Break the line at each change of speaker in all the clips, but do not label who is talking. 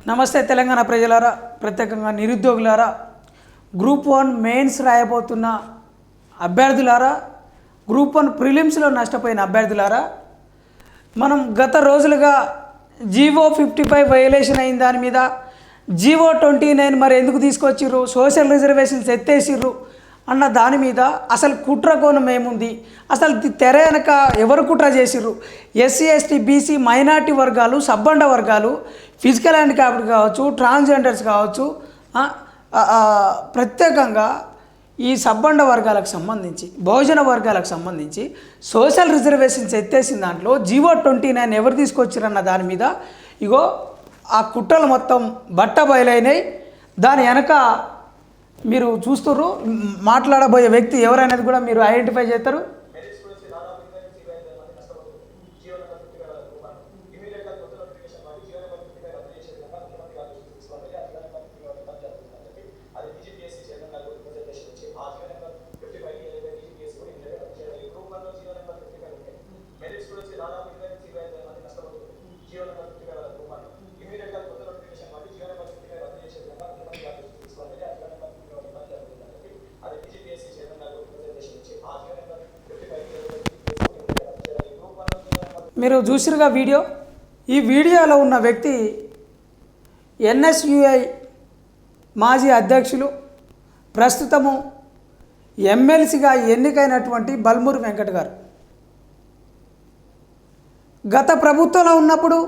నమస్తే తెలంగాణ ప్రజలారా, ప్రత్యేకంగా నిరుద్యోగులారా, గ్రూప్ 1 మెయిన్స్ రాయబోతున్న అభ్యర్థులారా, గ్రూప్ 1 ప్రిలిమ్స్లో నష్టపోయిన అభ్యర్థులారా, మనం గత రోజులుగా జీవో 55 వైలేషన్ అయిన దాని మీద జీవో 29 మరి ఎందుకు తీసుకొచ్చిర్రు, సోషల్ రిజర్వేషన్స్ ఎత్తేసిర్రు అన్న దాని మీద అసలు కుట్ర కోణం ఏముంది, అసలు తెర వెనక ఎవరు కుట్ర చేసిర్రు, ఎస్సీ ఎస్టీ బీసీ మైనార్టీ వర్గాలు, సబ్బండ వర్గాలు, ఫిజికల్ హ్యాండిక్యాప్డ్ కావచ్చు, ట్రాన్స్జెండర్స్ కావచ్చు, ప్రత్యేకంగా ఈ సబ్బండ వర్గాలకు సంబంధించి, బహుజన వర్గాలకు సంబంధించి సోషల్ రిజర్వేషన్స్ ఎత్తేసిన దాంట్లో జీవో 29 ఎవరు తీసుకొచ్చారన్న దాని మీద ఇగో ఆ కుట్రలు మొత్తం బట్ట బయలైనాయి. దాని వెనక మీరు చూస్తుర్రు, మాట్లాడబోయే వ్యక్తి ఎవరనేది కూడా మీరు ఐడెంటిఫై చేస్తారు. మీరు చూసిరుగా వీడియో. ఈ వీడియోలో ఉన్న వ్యక్తి ఎన్ఎస్యుఐ మాజీ అధ్యక్షులు, ప్రస్తుతము ఎమ్మెల్సీగా ఎన్నికైనటువంటి బల్మూరి వెంకట్ గారు. గత ప్రభుత్వంలో ఉన్నప్పుడు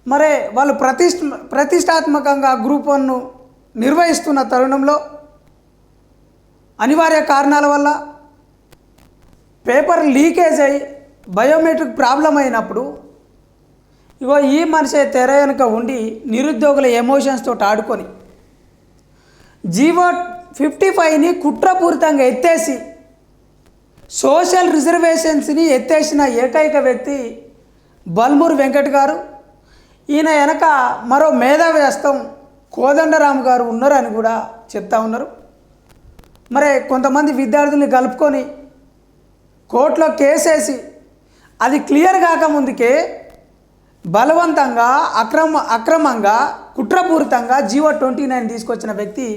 మరే వాళ్ళు ప్రతిష్టాత్మకంగా గ్రూప్ 1ను నిర్వహిస్తున్న తరుణంలో అనివార్య కారణాల వల్ల పేపర్ లీకేజ్ అయ్యి బయోమెట్రిక్ ప్రాబ్లం అయినప్పుడు ఇగో ఈ మనిషి తెర వెనుక ఉండి నిరుద్యోగుల ఎమోషన్స్ తోటి ఆడుకొని జీవో 55ని కుట్రపూరితంగా ఎత్తేసి సోషల్ రిజర్వేషన్స్ని ఎత్తేసిన ఏకైక వ్యక్తి బల్మూరి వెంకట్ గారు. ఈయన వెనక మరో మేధావి హస్తం కోదండరామ్ గారు ఉన్నారని కూడా చెప్తా ఉన్నారు. మరి కొంతమంది విద్యార్థుల్ని కలుపుకొని కోర్టులో కేసేసి అది క్లియర్ కాకముందుకే బలవంతంగా అక్రమంగా కుట్రపూరితంగా జీవో 29 తీసుకొచ్చిన వ్యక్తి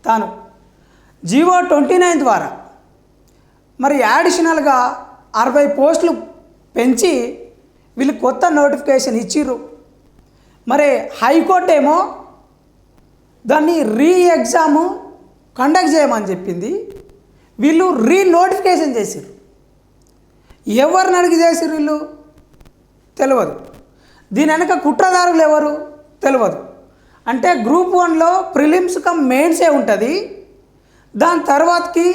తాను. జీవో 29 ద్వారా మరి యాడిషనల్గా 60 పోస్టులు పెంచి వీళ్ళు కొత్త నోటిఫికేషన్ ఇచ్చిర్రు. మరి హైకోర్టు ఏమో దాన్ని ఎగ్జాము కండక్ట్ చేయమని చెప్పింది, వీళ్ళు నోటిఫికేషన్ చేసిర్రు. ఎవరిని అడిగి చేసిర్రు వీళ్ళు తెలియదు. దీని వెనక కుట్రదారులు ఎవరు తెలియదు. అంటే గ్రూప్ 1లో ప్రిలిమ్స్ కమ్ మెయిన్సే ఉంటుంది, దాని తర్వాతకి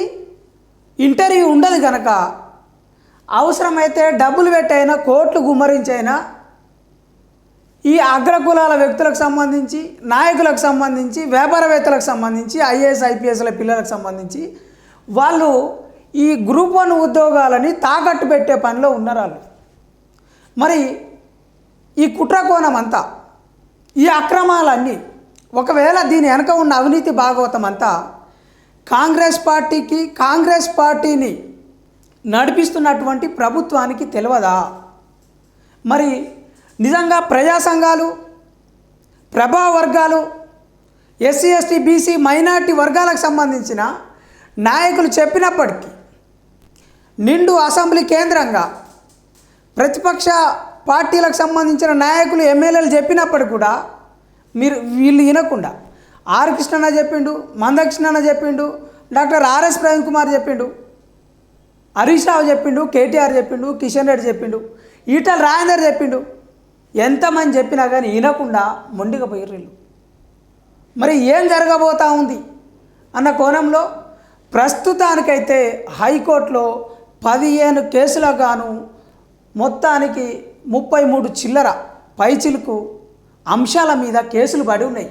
ఇంటర్వ్యూ ఉండదు కనుక అవసరమైతే డబ్బులు పెట్టైనా కోర్టులు గుమ్మరించైనా ఈ అగ్రకులాల వ్యక్తులకు సంబంధించి, నాయకులకు సంబంధించి, వ్యాపారవేత్తలకు సంబంధించి, ఐఏఎస్ ఐపీఎస్ల పిల్లలకు సంబంధించి వాళ్ళు ఈ గ్రూప్ 1 ఉద్యోగాలని తాకట్టు పెట్టే పనిలో ఉన్నారు వాళ్ళు. మరి ఈ కుట్రకోణం అంతా, ఈ అక్రమాలన్నీ, ఒకవేళ దీని వెనక ఉన్న అవినీతి భాగవతం అంతా కాంగ్రెస్ పార్టీకి, కాంగ్రెస్ పార్టీని నడిపిస్తున్నటువంటి ప్రభుత్వానికి తెలియదా? మరి నిజంగా ప్రజా సంఘాలు, ప్రభావ వర్గాలు, ఎస్సీ ఎస్టీ బీసీ మైనార్టీ వర్గాలకు సంబంధించిన నాయకులు చెప్పినప్పటికీ, నిండు అసెంబ్లీ కేంద్రంగా ప్రతిపక్ష పార్టీలకు సంబంధించిన నాయకులు ఎమ్మెల్యేలు చెప్పినప్పటికి కూడా వీళ్ళు వినకుండా ఆర్ కృష్ణన్న చెప్పిండు, మందకృష్ణన్న చెప్పిండు, డాక్టర్ ఆర్ఎస్ ప్రవీణ్ కుమార్ చెప్పిండు, హరీష్ రావు చెప్పిండు, కేటీఆర్ చెప్పిండు, కిషన్ రెడ్డి చెప్పిండు, ఈటల రాజేందర్ చెప్పిండు. ఎంతమంది చెప్పినా కానీ వినకుండా మొండిగా పోయారు వీళ్ళు. మరి ఏం జరగబోతా ఉంది అన్న కోణంలో ప్రస్తుతానికైతే హైకోర్టులో 15 కేసులకు గాను మొత్తానికి 33 చిల్లర పైచిలుకు అంశాల మీద కేసులు పడి ఉన్నాయి.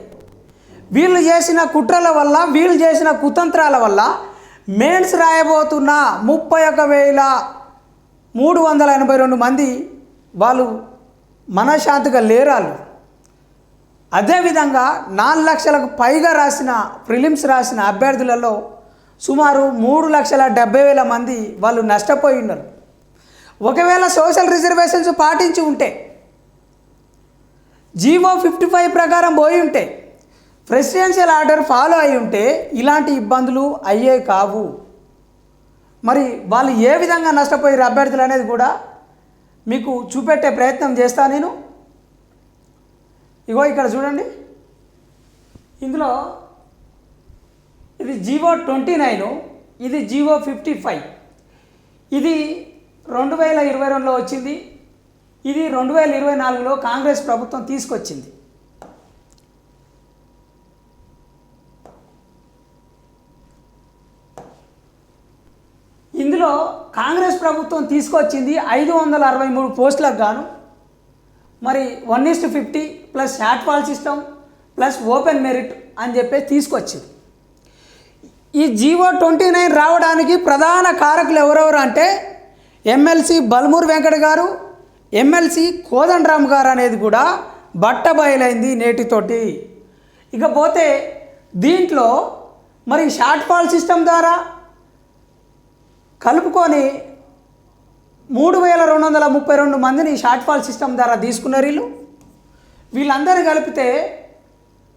వీళ్ళు చేసిన కుట్రల వల్ల, వీళ్ళు చేసిన కుతంత్రాల వల్ల మెయిన్స్ రాయబోతున్న 31,382 మంది వాళ్ళు మనశ్శాంతిగా లేరాళ్ళు. అదేవిధంగా 4 లక్షలకు పైగా రాసిన ప్రిలిమ్స్ రాసిన అభ్యర్థులలో సుమారు 3,70,000 మంది వాళ్ళు నష్టపోయి ఉన్నారు. ఒకవేళ సోషల్ రిజర్వేషన్స్ పాటించి ఉంటే జీవో 55 ప్రకారం పోయి ఉంటే, ప్రెసిడెన్షియల్ ఆర్డర్ ఫాలో అయి ఉంటే ఇలాంటి ఇబ్బందులు అయ్యే కావు. మరి వాళ్ళు ఏ విధంగా నష్టపోయారు అభ్యర్థులు అనేది కూడా మీకు చూపెట్టే ప్రయత్నం చేస్తా నేను. ఇగో ఇక్కడ చూడండి, ఇందులో ఇది జీవో 29, ఇది జీవో 55. ఇది 2022లో వచ్చింది, ఇది 2024లో కాంగ్రెస్ ప్రభుత్వం తీసుకొచ్చింది. ఇందులో కాంగ్రెస్ ప్రభుత్వం తీసుకొచ్చింది 563 పోస్టులకు గాను మరి 1:50 plus short fall system plus open merit అని చెప్పేసి తీసుకొచ్చింది. ఈ జీవో 29 రావడానికి ప్రధాన కారకులు ఎవరెవరు అంటే ఎమ్మెల్సీ బల్మూర్ వెంకట్ గారు, ఎమ్మెల్సీ కోదండరామ్ గారు అనేది కూడా బట్టబయలైంది నేటితోటి. ఇకపోతే దీంట్లో మరి షార్ట్ ఫాల్ సిస్టమ్ ద్వారా కలుపుకొని 3232 మందిని షార్ట్ ఫాల్ సిస్టమ్ ద్వారా తీసుకున్నారు. వీళ్ళందరూ కలిపితే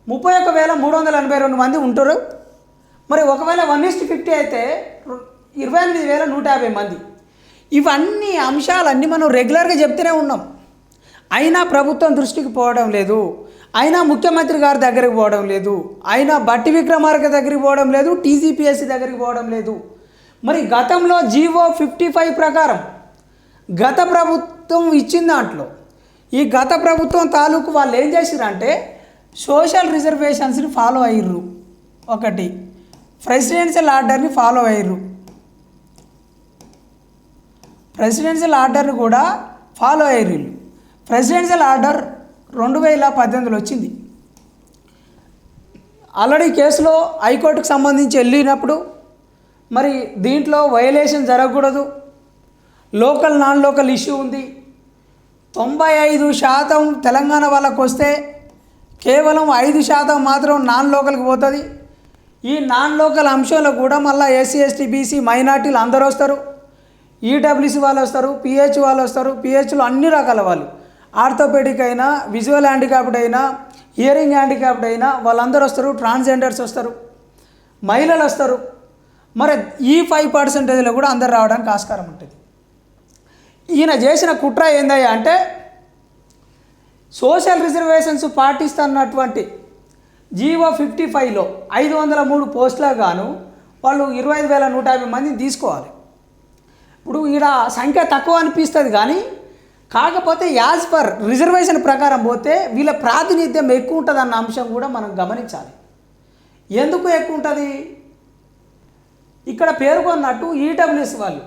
31,382 మంది ఉంటారు. మరి ఒకవేళ 1:50 అయితే 28,150 మంది. ఇవన్నీ అంశాలన్నీ మనం రెగ్యులర్గా చెప్తూనే ఉన్నాం. అయినా ప్రభుత్వం దృష్టికి పోవడం లేదు, అయినా ముఖ్యమంత్రి గారి దగ్గరికి పోవడం లేదు, అయినా బట్టి విక్రమార్క దగ్గరికి పోవడం లేదు, టీజీపీఎస్సీ దగ్గరికి పోవడం లేదు. మరి గతంలో జీవో 55 ప్రకారం గత ప్రభుత్వం ఇచ్చిన దాంట్లో ఈ గత ప్రభుత్వం తాలూకు వాళ్ళు ఏం చేసిరంటే సోషల్ రిజర్వేషన్స్ని ఫాలో అయ్యారు, ఒకటి ప్రెసిడెన్షియల్ ఆర్డర్ని ఫాలో అయ్యారు, ప్రెసిడెన్షియల్ ఆర్డర్ని కూడా ఫాలో అయ్యారు. ప్రెసిడెన్షియల్ ఆర్డర్ 2018లో వచ్చింది. ఆల్రెడీ కేసులో హైకోర్టుకు సంబంధించి వెళ్ళినప్పుడు మరి దీంట్లో వైలేషన్ జరగకూడదు, లోకల్ నాన్ లోకల్ ఇష్యూ ఉంది. 95% తెలంగాణ వాళ్ళకు వస్తే కేవలం 5% మాత్రం నాన్ లోకల్కి పోతుంది. ఈ నాన్ లోకల్ అంశంలో కూడా మళ్ళీ ఎస్సీ ఎస్టీ బీసీ మైనార్టీలు అందరూ వస్తారు, ఈడబ్ల్యూసీ వాళ్ళు వస్తారు, పిహెచ్ వాళ్ళు వస్తారు. పిహెచ్లో అన్ని రకాల వాళ్ళు, ఆర్థోపెడిక్ అయినా, విజువల్ హ్యాండిక్యాప్డ్ అయినా, హియరింగ్ హ్యాండిక్యాప్డ్ అయినా వాళ్ళందరూ వస్తారు. ట్రాన్స్జెండర్స్ వస్తారు, మహిళలు వస్తారు. మరి ఈ 5%లో కూడా అందరు రావడానికి ఆస్కారం ఉంటుంది. ఈయన చేసిన కుట్ర ఏందయ్యా అంటే సోషల్ రిజర్వేషన్స్ పాటిస్తున్నటువంటి జీవో 55లో 503 పోస్టులకు గాను వాళ్ళు 25,150 మందిని తీసుకోవాలి. ఇప్పుడు ఈడ సంఖ్య తక్కువ అనిపిస్తుంది కానీ కాకపోతే యాజ్ పర్ రిజర్వేషన్ ప్రకారం పోతే వీళ్ళ ప్రాతినిధ్యం ఎక్కువ ఉంటుంది అన్న అంశం కూడా మనం గమనించాలి. ఎందుకు ఎక్కువ ఉంటుంది? ఇక్కడ పేర్కొన్నట్టు ఈడబ్ల్యూఎస్ వాళ్ళు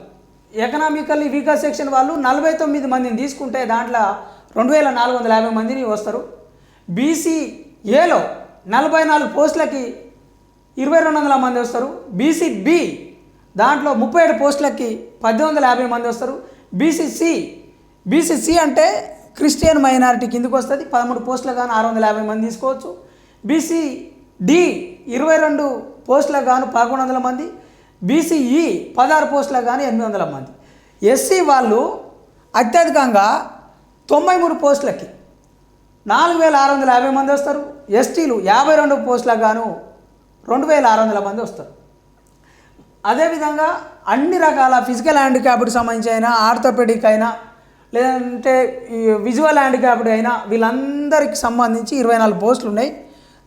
ఎకనామికల్లీ వీకర్ సెక్షన్ వాళ్ళు 49 మందిని తీసుకుంటే దాంట్లో 2,450 మందిని వస్తారు. బీసీఏలో 44 పోస్టులకి 2,200 మంది వస్తారు. బీసీబీ దాంట్లో 37 పోస్టులకి 1,850 మంది వస్తారు. బీసీసీ అంటే క్రిస్టియన్ మైనారిటీ కిందకు వస్తుంది, 13 పోస్టులకు గాను 650 మంది తీసుకోవచ్చు. బీసీడి 22 పోస్టులకు గాను 1,100 మంది. బీసీఈ 16 పోస్టులకు కానీ 800 మంది. ఎస్సీ వాళ్ళు అత్యధికంగా 93 పోస్టులకి 4,650 మంది వస్తారు. ఎస్టీలు 52 పోస్టులకు గాను 2,600 మంది వస్తారు. అదేవిధంగా అన్ని రకాల ఫిజికల్ హ్యాండిక్యాప్డ్కి సంబంధించి అయినా, ఆర్థోపెడిక్ అయినా, లేదంటే ఈ విజువల్ హ్యాండిక్యాప్డ్ అయినా వీళ్ళందరికీ సంబంధించి 24 పోస్టులు ఉన్నాయి.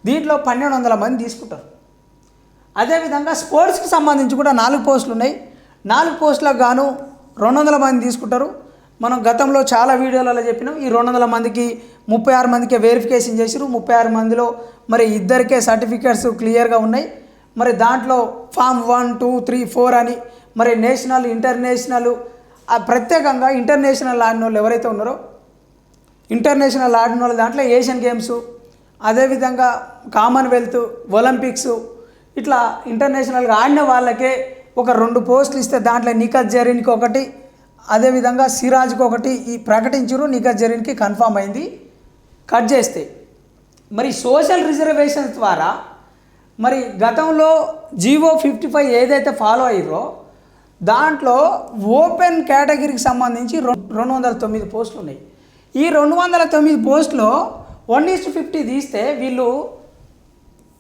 దీంట్లో 1,200 మంది తీసుకుంటారు. అదేవిధంగా స్పోర్ట్స్కి సంబంధించి కూడా 4 పోస్టులు ఉన్నాయి. 4 పోస్టులకు గాను 200 మంది తీసుకుంటారు. మనం గతంలో చాలా వీడియోలలో చెప్పినాం. ఈ 200 మందికి 36 మందికే వెరిఫికేషన్ చేసిరు. 36 మందిలో మరి ఇద్దరికే సర్టిఫికేట్స్ క్లియర్గా ఉన్నాయి. మరి దాంట్లో ఫామ్ 1, 2, 3, 4 అని మరి నేషనల్, ఇంటర్నేషనల్, ప్రత్యేకంగా ఇంటర్నేషనల్ ఆడిన వాళ్ళు ఎవరైతే ఉన్నారో ఇంటర్నేషనల్ ఆడిన వాళ్ళు దాంట్లో ఏషియన్ గేమ్స్, అదేవిధంగా కామన్వెల్త్, ఒలింపిక్స్ ఇట్లా ఇంటర్నేషనల్గా ఆడిన వాళ్ళకే ఒక 2 పోస్టులు ఇస్తే దాంట్లో నిఖత్ జరీన్కి ఒకటి, అదేవిధంగా సిరాజ్కి ఒకటి ఈ ప్రకటించారు. నిఖత్ జరీన్కి కన్ఫామ్ అయింది కట్ చేస్తే. మరి సోషల్ రిజర్వేషన్స్ ద్వారా మరి గతంలో జీవో 55 ఏదైతే ఫాలో అయ్యారో దాంట్లో ఓపెన్ కేటగిరీకి సంబంధించి 209 పోస్టులు ఉన్నాయి. ఈ 209 పోస్టులో 1:50 తీస్తే వీళ్ళు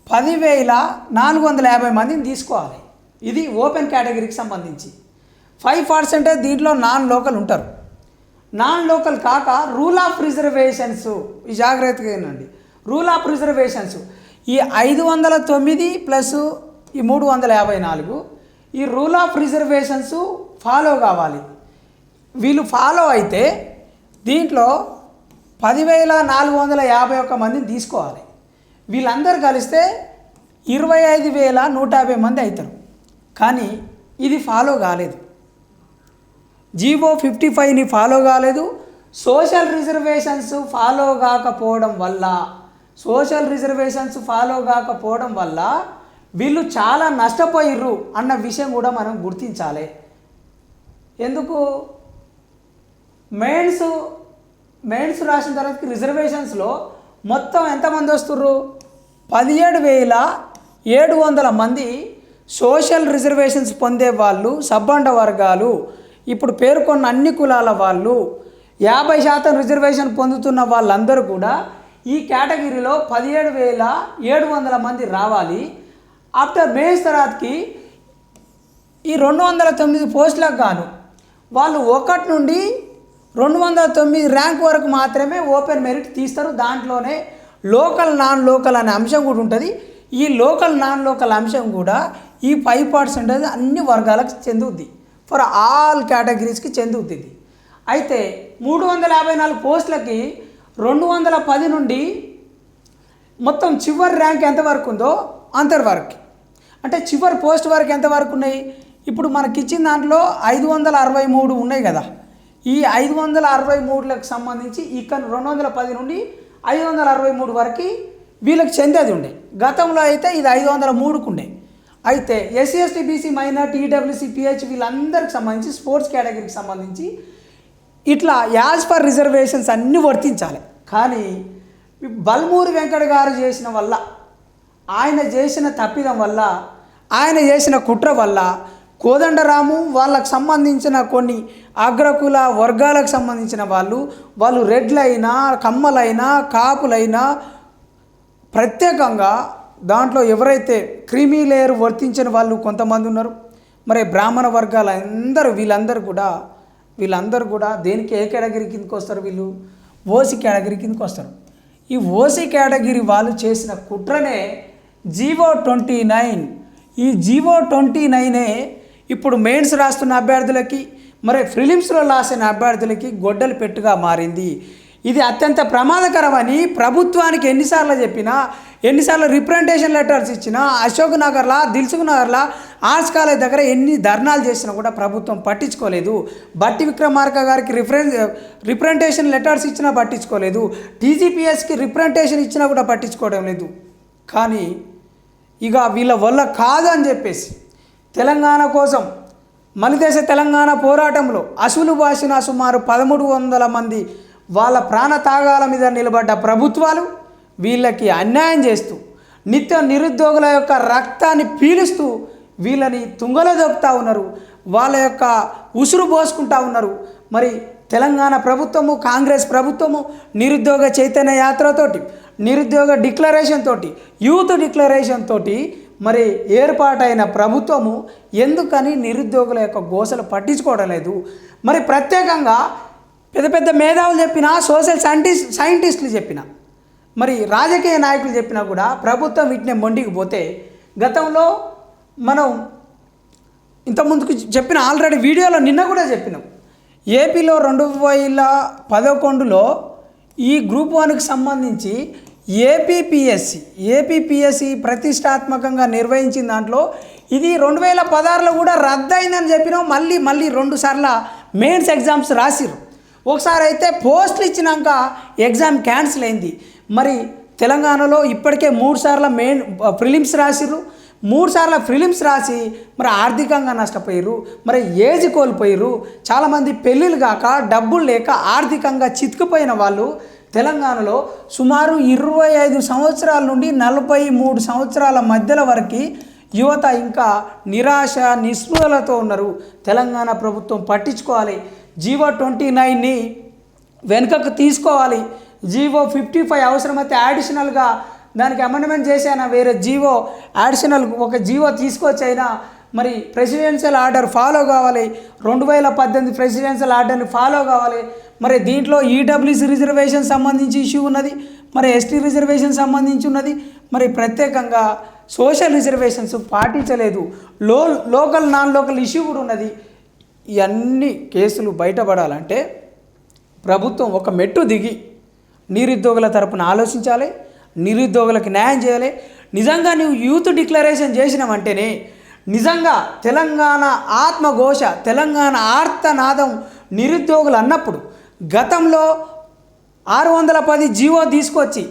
10,450 మందిని తీసుకోవాలి. ఇది ఓపెన్ కేటగిరీకి సంబంధించి. 5% దీంట్లో నాన్ లోకల్ ఉంటారు. నాన్ లోకల్ కాక రూల్ ఆఫ్ రిజర్వేషన్స్, ఈ జాగ్రత్తగా వినండి. రూల్ ఆఫ్ రిజర్వేషన్స్ ఈ 509 ప్లస్ ఈ 354 ఈ రూల్ ఆఫ్ రిజర్వేషన్స్ ఫాలో కావాలి. వీళ్ళు ఫాలో అయితే దీంట్లో 10,451 మందిని తీసుకోవాలి. వీళ్ళందరూ కలిస్తే 25,150 మంది అవుతారు. కానీ ఇది ఫాలో కాలేదు. జీవో 55ని ఫాలో కాలేదు. సోషల్ రిజర్వేషన్స్ ఫాలో కాకపోవడం వల్ల వీళ్ళు చాలా నష్టపోయిర్రు అన్న విషయం కూడా మనం గుర్తించాలి. ఎందుకు మెయిన్స్ రాసిన తర్వాత రిజర్వేషన్స్లో మొత్తం ఎంతమంది వస్తుర్రు? 17,700 మంది సోషల్ రిజర్వేషన్స్ పొందే వాళ్ళు, సబ్బండ వర్గాలు, ఇప్పుడు పేర్కొన్న అన్ని కులాల వాళ్ళు, 50% రిజర్వేషన్ పొందుతున్న వాళ్ళందరూ కూడా ఈ కేటగిరీలో 17,700 మంది రావాలి. ఆఫ్టర్ మెయిన్స్ తర్వాతకి ఈ 209 పోస్టులకు గాను వాళ్ళు 1 నుండి 209 ర్యాంక్ వరకు మాత్రమే ఓపెన్ మెరిట్ తీస్తారు. దాంట్లోనే లోకల్ నాన్ లోకల్ అనే అంశం కూడా ఉంటుంది. ఈ లోకల్ నాన్ లోకల్ అంశం కూడా ఈ 5% అన్ని వర్గాలకు చెందుద్ది, ఫర్ ఆల్ కేటగిరీస్కి చెందుద్ది. అయితే 354 పోస్టులకి 210 నుండి మొత్తం చివరి ర్యాంక్ ఎంతవరకు ఉందో అంతవరకు, అంటే చివరి పోస్ట్ వరకు ఎంతవరకు ఉన్నాయి? ఇప్పుడు మనకి ఇచ్చిన దాంట్లో 563 ఉన్నాయి కదా. ఈ 563లకు సంబంధించి ఇక్కడ 210 నుండి 563 వరకు వీళ్ళకి చెందేది ఉండే. గతంలో అయితే ఇది 503కు ఉండే. అయితే SC ST BC minority EWS PH వీళ్ళందరికి సంబంధించి స్పోర్ట్స్ కేటగిరీకి సంబంధించి ఇట్లా యాజ్ పర్ రిజర్వేషన్స్ అన్నీ వర్తించాలి. కానీ బల్మూరి వెంకట గారు చేసిన వల్ల, ఆయన చేసిన తప్పిదం వల్ల, ఆయన చేసిన కుట్ర వల్ల కోదండరాము వాళ్ళకు సంబంధించిన కొన్ని అగ్రకుల వర్గాలకు సంబంధించిన వాళ్ళు రెడ్లైనా కమ్మలైనా కాపులైనా ప్రత్యేకంగా దాంట్లో ఎవరైతే క్రీమీ లేయర్ వర్తించిన వాళ్ళు కొంతమంది ఉన్నారు. మరి బ్రాహ్మణ వర్గాల వీళ్ళందరూ కూడా దేనికి ఏ కేటగిరీ కిందకి వస్తారు? వీళ్ళు ఓసీ కేటగిరీ కిందకి వస్తారు. ఈ ఓసీ కేటగిరీ వాళ్ళు చేసిన కుట్రనే జీవో 29. ఈ జీవో 29 ఇప్పుడు మెయిన్స్ రాస్తున్న అభ్యర్థులకి, మరి ప్రిలిమ్స్లో రాసిన అభ్యర్థులకి గొడ్డలి పెట్టుగా మారింది. ఇది అత్యంత ప్రమాదకరమని ప్రభుత్వానికి ఎన్నిసార్లు రిప్రజెంటేషన్ లెటర్స్ ఇచ్చినా, అశోక్ నగర్లా, దిల్సుఖ్ నగర్లా, ఆర్ట్స్ కాలేజ్ దగ్గర ఎన్ని ధర్నాలు చేసినా కూడా ప్రభుత్వం పట్టించుకోలేదు. బట్టి విక్రమార్క గారికి రిప్రజెంటేషన్ లెటర్స్ ఇచ్చినా పట్టించుకోలేదు. టీజీపీఎస్కి రిప్రజెంటేషన్ ఇచ్చినా కూడా పట్టించుకోవడం లేదు. కానీ ఇక వీళ్ళ వల్ల కాదు అని చెప్పేసి తెలంగాణ కోసం మలిదేశ తెలంగాణ పోరాటంలో అసువులు బాసిన సుమారు 1,300 మంది వాళ్ళ ప్రాణత్యాగాల మీద నిలబడ్డ ప్రభుత్వాలు వీళ్ళకి అన్యాయం చేస్తూ నిత్య నిరుద్యోగుల యొక్క రక్తాన్ని పీలుస్తూ వీళ్ళని తుంగలో దొక్కుతూ ఉన్నారు. వాళ్ళ యొక్క ఉసురు పోసుకుంటూ ఉన్నారు. మరి తెలంగాణ ప్రభుత్వము, కాంగ్రెస్ ప్రభుత్వము నిరుద్యోగ చైతన్య యాత్రతోటి, నిరుద్యోగ డిక్లరేషన్ తోటి, యూత్ డిక్లరేషన్ తోటి మరి ఏర్పాటైన ప్రభుత్వము ఎందుకని నిరుద్యోగుల యొక్క గోసలు పట్టించుకోవడం లేదు? మరి ప్రత్యేకంగా పెద్ద పెద్ద మేధావులు చెప్పినా, సోషల్ సైంటిస్టులు చెప్పినా, మరి రాజకీయ నాయకులు చెప్పినా కూడా ప్రభుత్వం వీటిని మొండికి పోతే, గతంలో మనం ఇంతకుముందుకు చెప్పిన ఆల్రెడీ వీడియోలో నిన్న కూడా చెప్పినాం, ఏపీలో 2011లో ఈ గ్రూప్ 1కి సంబంధించి ఏపీపీఎస్సి ప్రతిష్టాత్మకంగా నిర్వహించిన దాంట్లో ఇది 2016లో కూడా రద్దయిందని చెప్పినాం. మళ్ళీ 2 సార్లు మెయిన్స్ ఎగ్జామ్స్ రాసిర్రు. ఒకసారి అయితే పోస్టులు ఇచ్చినాక ఎగ్జామ్ క్యాన్సిల్ అయింది. మరి తెలంగాణలో ఇప్పటికే 3 సార్లు ప్రిలిమ్స్ రాసిర్రు. 3 సార్లు ప్రిలిమ్స్ రాసి మరి ఆర్థికంగా నష్టపోయారు, మరి ఏజ్ కోల్పోయారు. చాలామంది పెళ్ళిళ్ళు కాక డబ్బులు లేక ఆర్థికంగా చితికిపోయిన వాళ్ళు తెలంగాణలో సుమారు 25 సంవత్సరాల నుండి 43 సంవత్సరాల మధ్యల వరకు యువత ఇంకా నిరాశ నిస్పృహలతో ఉన్నారు. తెలంగాణ ప్రభుత్వం పట్టించుకోవాలి. జీవో 29ని వెనుకకు తీసుకోవాలి. జీవో 55 అవసరమైతే అడిషనల్గా దానికి అమెండ్మెంట్ చేసైనా వేరే జీవో అడిషనల్ ఒక జీవో తీసుకొచ్చైనా మరి ప్రెసిడెన్షియల్ ఆర్డర్ ఫాలో కావాలి. 2018 ప్రెసిడెన్షియల్ ఆర్డర్ని ఫాలో కావాలి. మరి దీంట్లో ఈడబ్ల్యూసీ రిజర్వేషన్ సంబంధించి ఇష్యూ ఉన్నది, మరి ఎస్టీ రిజర్వేషన్ సంబంధించి ఉన్నది, మరి ప్రత్యేకంగా సోషల్ రిజర్వేషన్స్ పాటించలేదు, లోకల్ నాన్ లోకల్ ఇష్యూ కూడా ఉన్నది. ఇవన్నీ కేసులు బయటపడాలంటే ప్రభుత్వం ఒక మెట్టు దిగి నిరుద్యోగుల తరపున ఆలోచించాలి, నిరుద్యోగులకు న్యాయం చేయాలి. నిజంగా నువ్వు యూత్ డిక్లరేషన్ చేసినావంటేనే నిజంగా తెలంగాణ ఆత్మఘోష, తెలంగాణ ఆర్తనాదం నిరుద్యోగులు అన్నప్పుడు గతంలో 610 జీవో తీసుకొచ్చి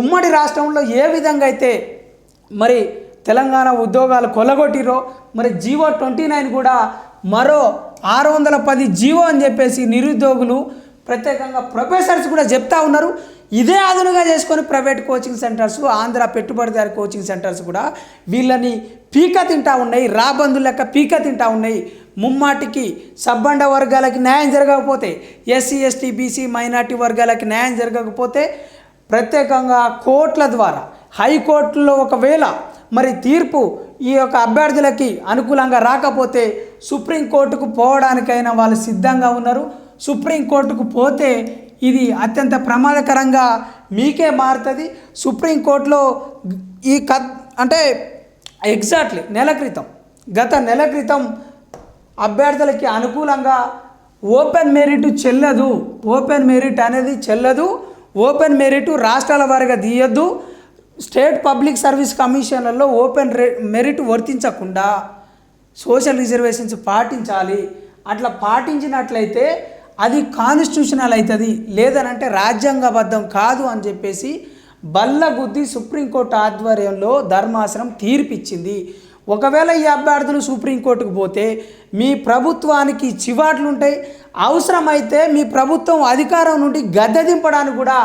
ఉమ్మడి రాష్ట్రంలో ఏ విధంగా అయితే మరి తెలంగాణ ఉద్యోగాలు కొల్లగొట్టిరో మరి జీవో 29 కూడా మరో 610 జీవో అని చెప్పేసి నిరుద్యోగులు ప్రత్యేకంగా ప్రొఫెసర్స్ కూడా చెప్తా ఉన్నారు. ఇదే అదునుగా చేసుకొని ప్రైవేట్ కోచింగ్ సెంటర్స్, ఆంధ్ర పెట్టుబడిదారి కోచింగ్ సెంటర్స్ కూడా వీళ్ళని పీక తింటా ఉన్నాయి, రాబందు లెక్క పీక తింటా ఉన్నాయి. ముమ్మాటికి సబ్బండ వర్గాలకి న్యాయం జరగకపోతే, ఎస్సీ ఎస్టీ బీసీ మైనార్టీ వర్గాలకి న్యాయం జరగకపోతే ప్రత్యేకంగా కోర్టుల ద్వారా హైకోర్టులో ఒకవేళ మరి తీర్పు ఈ యొక్క అభ్యర్థులకి అనుకూలంగా రాకపోతే సుప్రీంకోర్టుకు పోవడానికైనా వాళ్ళు సిద్ధంగా ఉన్నారు. సుప్రీంకోర్టుకు పోతే ఇది అత్యంత ప్రమాదకరంగా మీకే మారుతుంది. సుప్రీంకోర్టులో ఈ అంటే ఎగ్జాక్ట్లీ గత నెల క్రితం అభ్యర్థులకి అనుకూలంగా ఓపెన్ మెరిట్ చెల్లదు, ఓపెన్ మెరిట్ అనేది చెల్లదు, ఓపెన్ మెరిట్ రాష్ట్రాల వారిగా తీయొద్దు, స్టేట్ పబ్లిక్ సర్వీస్ కమిషన్లలో ఓపెన్ మెరిట్ వర్తించకుండా సోషల్ రిజర్వేషన్స్ పాటించాలి. అట్లా పాటించినట్లయితే అది కాన్స్టిట్యూషనల్ అవుతుంది, లేదనంటే రాజ్యాంగబద్ధం కాదు అని చెప్పేసి బల్లగుద్ది సుప్రీంకోర్టు ఆధ్వర్యంలో ధర్మాసనం తీర్పిచ్చింది. ఒకవేళ ఈ అభ్యర్థులు సుప్రీంకోర్టుకు పోతే మీ ప్రభుత్వానికి చివాట్లు ఉంటాయి. అవసరమైతే మీ ప్రభుత్వం అధికారం నుండి గద్దె దింపడానికి కూడా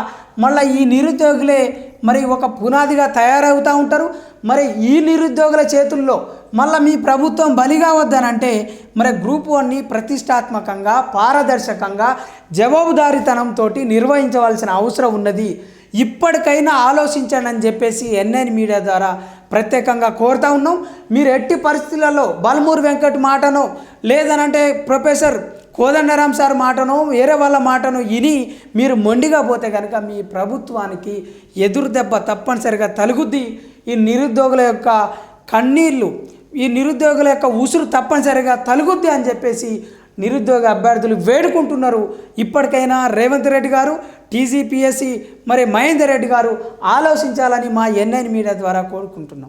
మళ్ళీ ఈ నిరుద్యోగులే మరి ఒక పునాదిగా తయారవుతూ ఉంటారు. మరి ఈ నిరుద్యోగుల చేతుల్లో మళ్ళీ మీ ప్రభుత్వం బలిగా వద్దనంటే మరి గ్రూప్ 1ని ప్రతిష్టాత్మకంగా, పారదర్శకంగా, జవాబుదారీతనంతో నిర్వహించవలసిన అవసరం ఉన్నది. ఇప్పటికైనా ఆలోచించండి అని చెప్పేసి ఎన్ఐన్ మీడియా ద్వారా ప్రత్యేకంగా కోరుతా ఉన్నాం. మీరు ఎట్టి పరిస్థితులలో బల్మూరు వెంకట్ మాటనో లేదనంటే ప్రొఫెసర్ కోదండరాం సార్ మాటనో వేరే వాళ్ళ మాటనో విని మీరు మొండిగా పోతే కనుక మీ ప్రభుత్వానికి ఎదురు దెబ్బ తప్పనిసరిగా తలుగుద్ది. ఈ నిరుద్యోగుల యొక్క కన్నీళ్ళు, ఈ నిరుద్యోగుల యొక్క ఉసురు తప్పనిసరిగా తలుగుద్ది అని చెప్పేసి నిరుద్యోగ అభ్యర్థులు వేడుకుంటున్నారు. ఇప్పటికైనా రేవంత్ రెడ్డి గారు, టీజీపీఎస్సీ మరి మహేందర్ రెడ్డి గారు ఆలోచించాలని మా ఎన్ఐన్ మీడియా ద్వారా కోరుకుంటున్నాం.